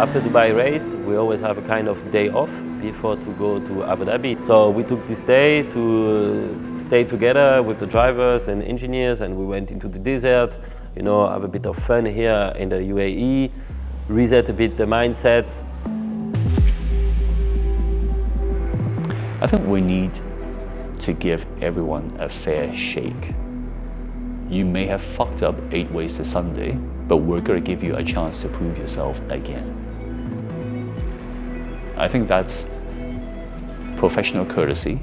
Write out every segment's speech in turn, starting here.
After Dubai race, we always have a kind of day off before to go to Abu Dhabi. So we took this day to stay together with the drivers and engineers, and we went into the desert, you know, have a bit of fun here in the UAE, reset a bit the mindset. I think we need to give everyone a fair shake. You may have fucked up 8 ways to Sunday, but we're going to give you a chance to prove yourself again. I think that's professional courtesy,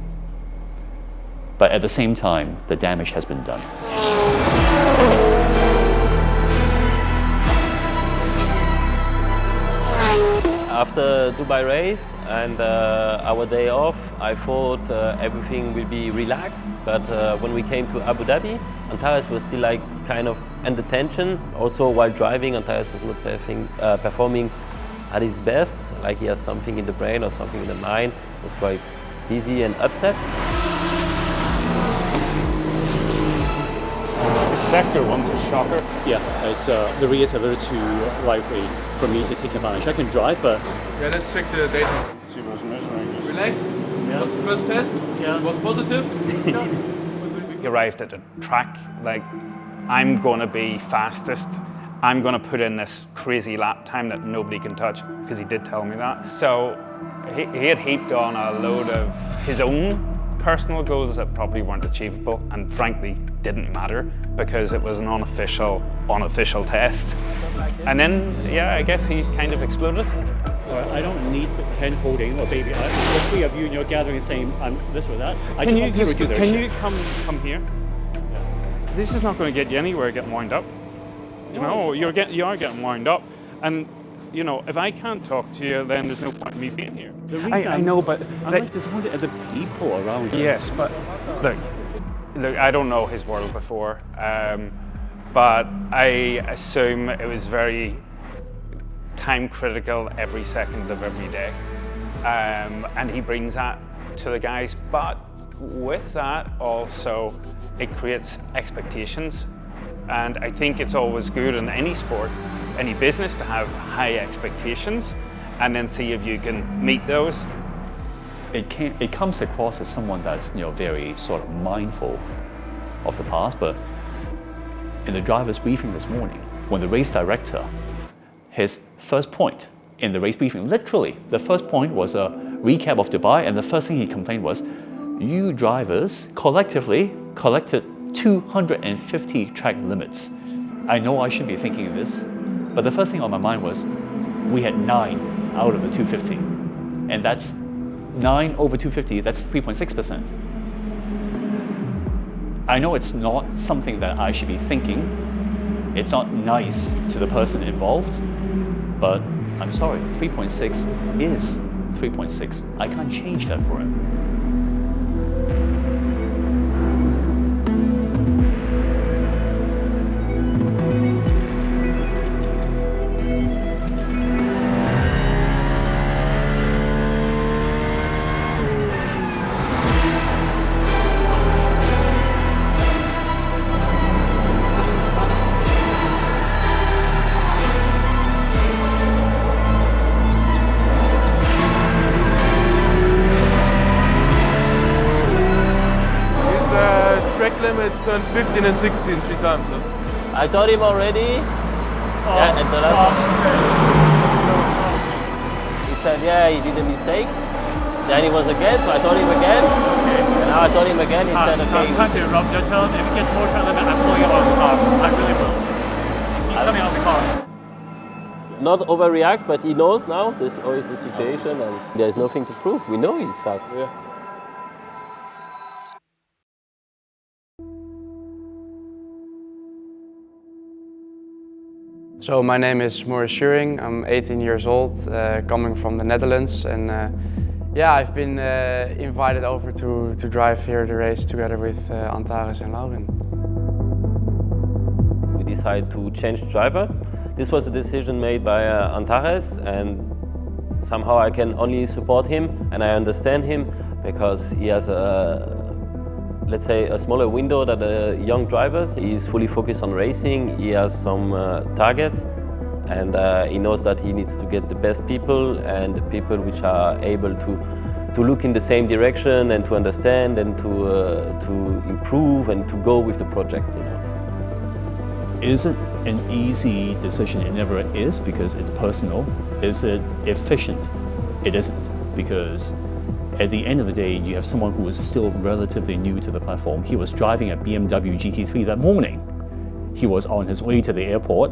but at the same time, the damage has been done. After Dubai race and our day off, I thought everything will be relaxed, but when we came to Abu Dhabi, Antares was still like kind of under tension. Also while driving, Antares was not performing at his best, like he has something in the brain or something in the mind. He was quite busy and upset. Sector one's a shocker. Yeah, it's the rears are very too lively for me to take advantage. I can drive, but yeah, let's check the data. see what's measuring. Relax. Yeah. Was the first test? Yeah. It was positive. He arrived at the track like, I'm going to be fastest. I'm going to put in this crazy lap time that nobody can touch, because he did tell me that. So he had heaped on a load of his own personal goals that probably weren't achievable, and frankly didn't matter because it was an unofficial test. And then, yeah, I guess he kind of exploded. I don't need hand holding or baby. The three of you in your gathering saying I'm this or that. Can you come here? Yeah. This is not going to get you anywhere getting wound up. You know, you are getting wound up, and you know, if I can't talk to you, then there's no point in me being here. The reason I know, but I'm like disappointed at the people around us. Yes, but look, I don't know his world before, but I assume it was very time critical every second of every day, and he brings that to the guys. But with that, also, it creates expectations. And I think it's always good in any sport, any business, to have high expectations and then see if you can meet those. It comes across as someone that's, you know, very sort of mindful of the past, but in the driver's briefing this morning, when the race director, his first point in the race briefing, literally the first point was a recap of Dubai, and the first thing he complained was, you drivers collectively collected 250 track limits. I know I shouldn't be thinking of this, but the first thing on my mind was, we had 9 out of the 250. And that's 9 over 250, that's 3.6%. I know it's not something that I should be thinking. It's not nice to the person involved, but I'm sorry, 3.6 is 3.6. I can't change that for him. Track limits turned 15 and 16 3 times. Huh? I told him already. Yeah, at the last one. He said, yeah, he did a mistake. Then he was again, so I told him again. Okay. And now I told him again, he said, okay. Time to interrupt. Just tell him if he gets more track limit, I'm pulling him out of the car. I really will. He's coming out of the car. Not overreact, but he knows now this is the situation, and there's nothing to prove. We know he's fast. Yeah. So my name is Maurice Schuring. I'm 18 years old, coming from the Netherlands, and yeah, I've been invited over to drive here the race together with Antares and Lauren. We decided to change driver. This was a decision made by Antares, and somehow I can only support him, and I understand him because he has let's say, a smaller window than the young drivers. He is fully focused on racing. He has some targets, and he knows that he needs to get the best people and the people which are able to look in the same direction and to understand and to improve and to go with the project. You know. Is it an easy decision? It never is, because it's personal. Is it efficient? It isn't, because at the end of the day, you have someone who is still relatively new to the platform. He was driving a BMW GT3 that morning. He was on his way to the airport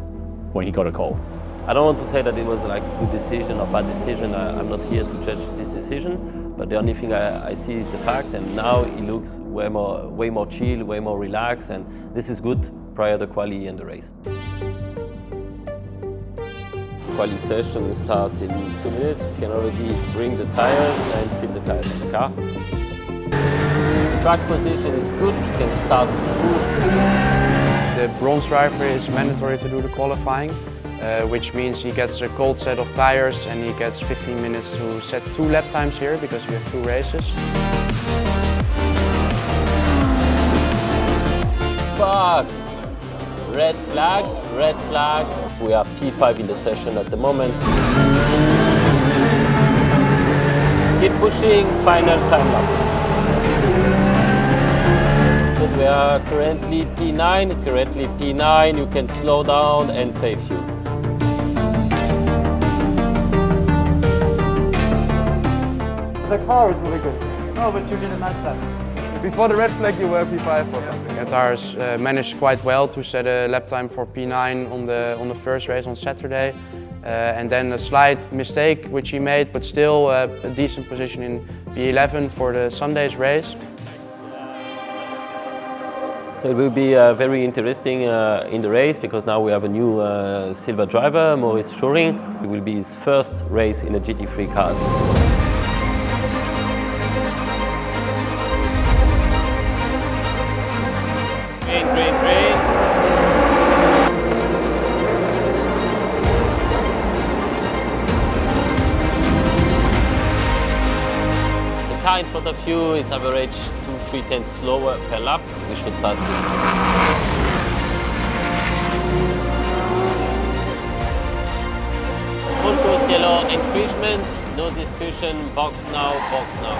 when he got a call. I don't want to say that it was like a good decision or bad decision. I'm not here to judge this decision, but the only thing I see is the fact, and now he looks way more chill, way more relaxed, and this is good prior to quali and the race. Quali session starts in 2 minutes. We can already bring the tires and fit the tires on the car. Track position is good, we can start to push. The bronze driver is mandatory to do the qualifying, which means he gets a cold set of tires and he gets 15 minutes to set 2 lap times here because we have 2 races. Fuck! Red flag, red flag. We are P5 in the session at the moment. Keep pushing, final time lap. We are currently P9, you can slow down and save fuel. The car is really good. No, but you did a nice lap. Before the red flag, you were P5 or something. Antares managed quite well to set a lap time for P9 on the first race on Saturday. And then a slight mistake which he made, but still a decent position in P11 for the Sunday's race. So it will be very interesting in the race because now we have a new silver driver, Maurice Schuring. It will be his first race in a GT3 car. Green. The car in front of you is average 2-3 tenths slower per lap. We should pass it. Full course yellow infringement, no discussion, box now, box now.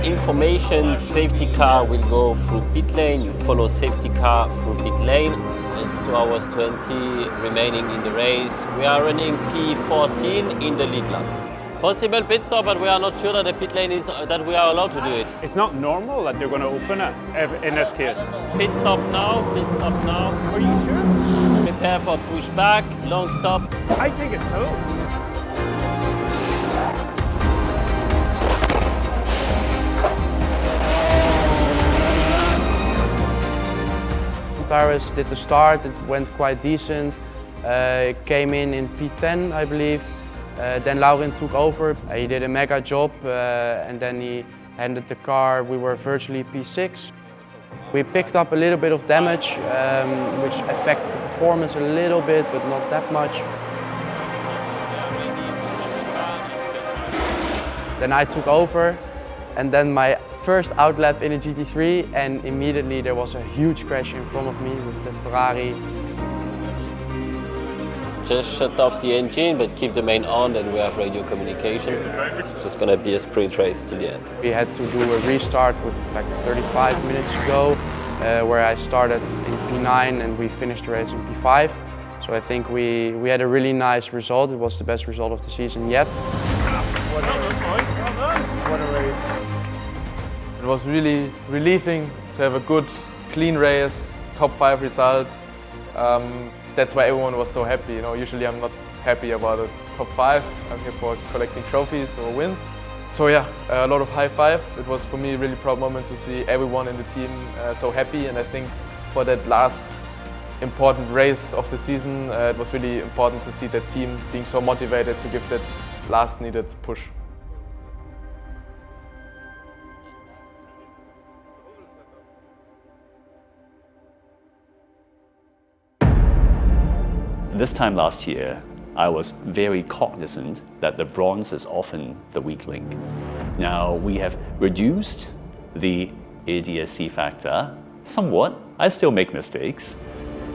Information, safety car will go through pit lane, you follow safety car through pit lane. It's 2 hours 20 remaining in the race. We are running P14 in the lead lap. Possible pit stop, but we are not sure that the pit lane is that we are allowed to do it. It's not normal that they're going to open it in this case. Pit stop now, pit stop now. Are you sure? Prepare for pushback, long stop. I think it's closed. Antares did the start, it went quite decent. Came in P10, I believe. Then Laurin took over. He did a mega job and then he handed the car. We were virtually P6. We picked up a little bit of damage, which affected the performance a little bit, but not that much. Then I took over, and then my first outlap in a GT3, and immediately there was a huge crash in front of me with the Ferrari. Just shut off the engine, but keep the main on, and we have radio communication. It's just gonna be a sprint race till the end. We had to do a restart with like 35 minutes to go, where I started in P9 and we finished the race in P5. So I think we had a really nice result. It was the best result of the season yet. What a race. It was really relieving to have a good, clean race, top 5 result. That's why everyone was so happy. You know, usually I'm not happy about a top 5. I'm here for collecting trophies or wins. So yeah, a lot of high five. It was for me a really proud moment to see everyone in the team so happy, and I think for that last important race of the season, it was really important to see that team being so motivated to give that last needed push. This time last year, I was very cognizant that the bronze is often the weak link. Now, we have reduced the idiocy factor somewhat. I still make mistakes,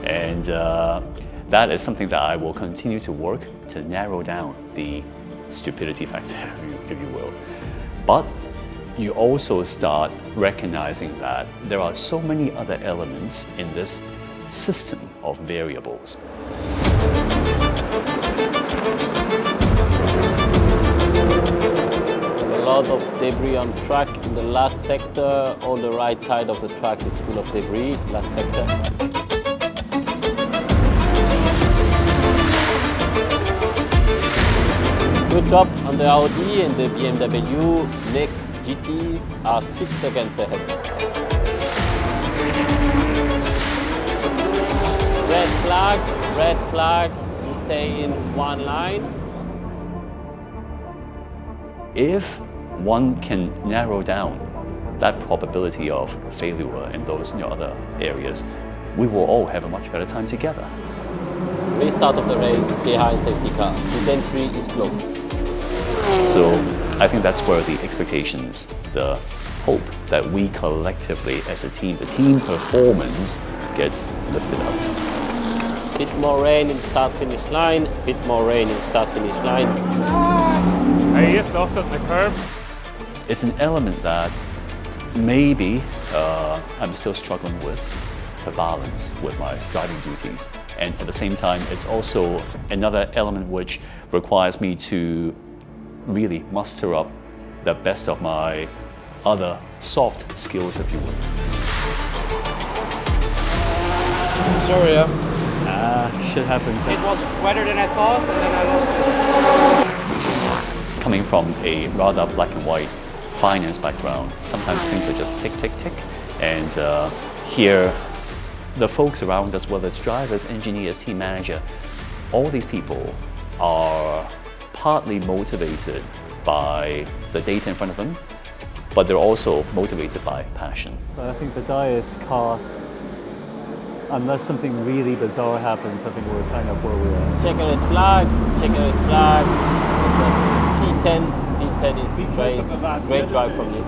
and that is something that I will continue to work to narrow down the stupidity factor, if you will. But you also start recognizing that there are so many other elements in this system of variables. A lot of debris on track in the last sector. All the right side of the track is full of debris, last sector. Good job on the Audi and the BMW. Next GTs are 6 seconds ahead. Red flag, you stay in one line. If one can narrow down that probability of failure in those other areas, we will all have a much better time together. Restart of the race behind safety car. The entry is closed. So I think that's where the expectations, the hope that we collectively as a team, the team performance gets lifted up. Bit more rain in start-finish line, bit more rain in start-finish line. I just lost it in the curve. It's an element that maybe I'm still struggling with to balance with my driving duties. And at the same time, it's also another element which requires me to really muster up the best of my other soft skills, if you will. Sorry, yeah. Shit happens. It was wetter than I thought, and then I lost it. Coming from a rather black and white finance background, sometimes things are just tick, tick, tick. And here, the folks around us, whether it's drivers, engineers, team manager, all these people are partly motivated by the data in front of them, but they're also motivated by passion. So I think the die is cast. Unless something really bizarre happens, I think we're kind of where we are. Check a red flag, check a red flag. P10 is race. Great drive from you.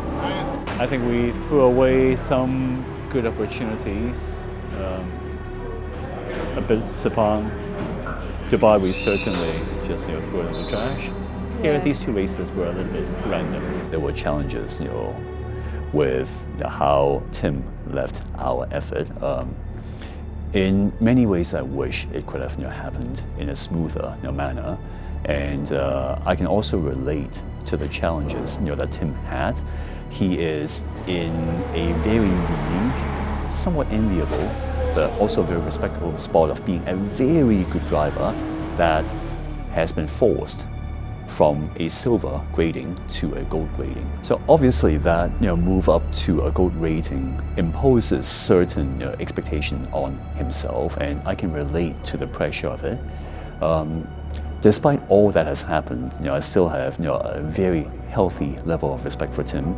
I think we threw away some good opportunities. A bit Sepang. Dubai, we certainly just threw it in the trash. Here, these two races were a little bit random. There were challenges, with how Tim left our effort. In many ways, I wish it could have happened in a smoother manner, and I can also relate to the challenges that Tim had. He is in a very unique, somewhat enviable, but also very respectable spot of being a very good driver that has been forced from a silver grading to a gold grading. So obviously that move up to a gold rating imposes certain expectation on himself, and I can relate to the pressure of it. Despite all that has happened, I still have a very healthy level of respect for Tim.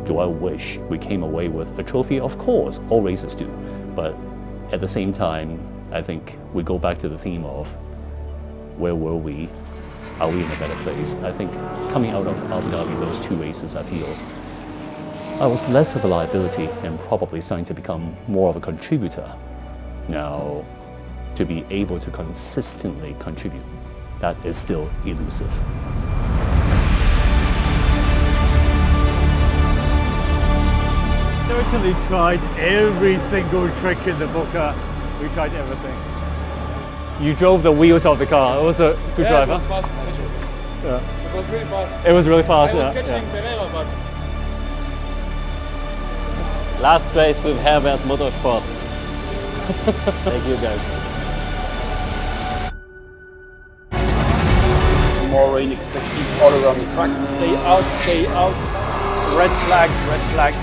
Do I wish we came away with a trophy? Of course, all races do, but at the same time, I think we go back to the theme of where were we? Are we in a better place? I think coming out of Abu Dhabi, those two races, I feel I was less of a liability and probably starting to become more of a contributor. Now, to be able to consistently contribute, that is still elusive. Certainly tried every single trick in the book. We tried everything. You drove the wheels of the car. It was a good drive, it was fast. Yeah. It was really fast. It was really fast, I was catching Pereira, but... Last race with Herbert Motorsport. Thank you guys. More rain expected all around the track. Stay out, stay out. Red flag, red flag.